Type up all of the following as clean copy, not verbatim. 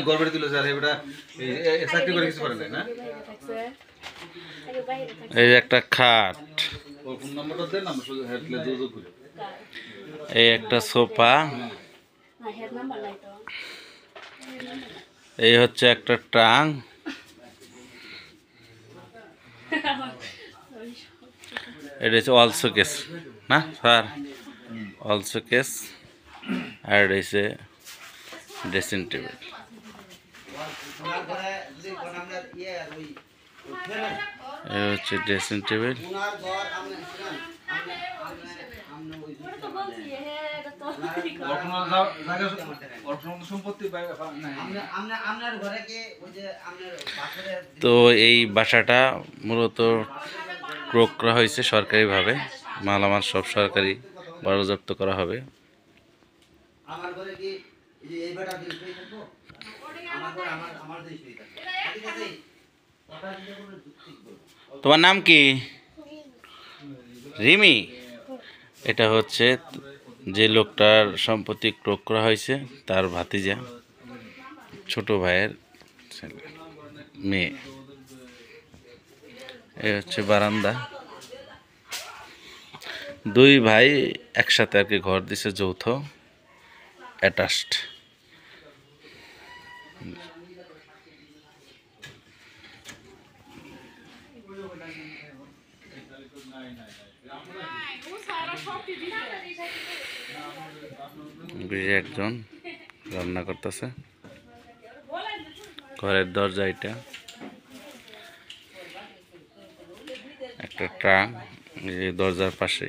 গড়বেড়ে দিল স্যার এটা চাকরি করে কিছু পারে না। এই একটা খাট, ওর ফোন নাম্বারটা দেন, আমরা শুধু হেডলে যোগাযোগ করি। এই একটা সোফা, এই হচ্ছে একটা ট্রাং, এটা হচ্ছে অল শোকেস না স্যার, অল শোকেস, আর এটা হচ্ছে ড্রেসিং টেবিল। এই হচ্ছে ড্রেসিং টেবিল। তো এই বাসাটা মূলত ক্রয় করা হয়েছে সরকারিভাবে, মালামাল সব সরকারি বাজারজাপ্ত করা হবে। তোমার নাম কি? রিমি। এটা হচ্ছে যে লোকটার সম্পত্তি ক্রয় করা হয়েছে তার ভাতিজা, ছোট ভাইয়ের ছেলে, মেয়ে। এই হচ্ছে বারান্দা। দুই ভাই একসাথে আর কি ঘর দিছে, যৌথ অ্যাটাচড। একজন রান্না করতেছে। ঘরের দরজা এটা, একটা ট্রাং দরজার পাশে,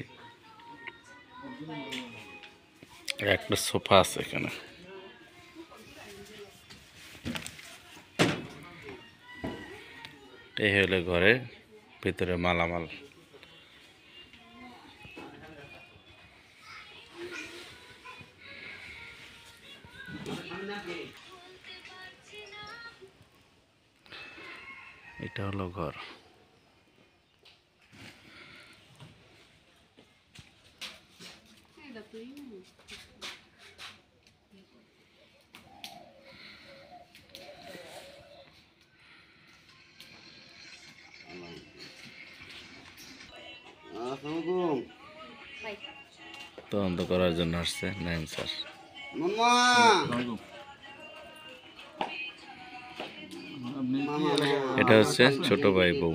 একটা সোফা আছে এখানে। এই হলো ঘরের ভিতরে মালামাল। এটা হলো ঘর। তদন্ত করার জন্য আসছে নাইম স্যার। এটা হচ্ছে ছোট ভাই বউ।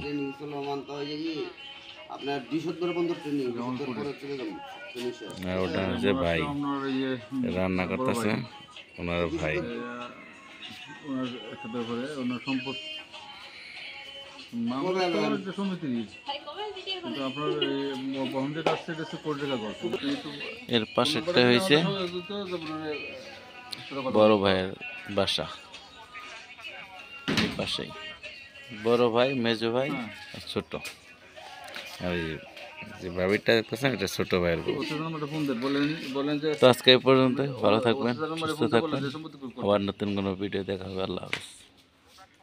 আর ওটা হচ্ছে ভাই, রান্না করতেছে ওনার ভাই। এর পাশেরটা হয়েছে বড় ভাইয়ের বাসা, পাশেই বড় ভাই, মেজো ভাই আর ছোট। আর যে ভাবিটা দেখতেছেন এটা ছোট ভাইয়ের বউ। তো আজকে এই পর্যন্ত, ভালো থাকবেন, সুস্থ থাকবেন, আবার নতুন কোনো ভিডিও দেখা হবে। আল্লাহ হাফেজ।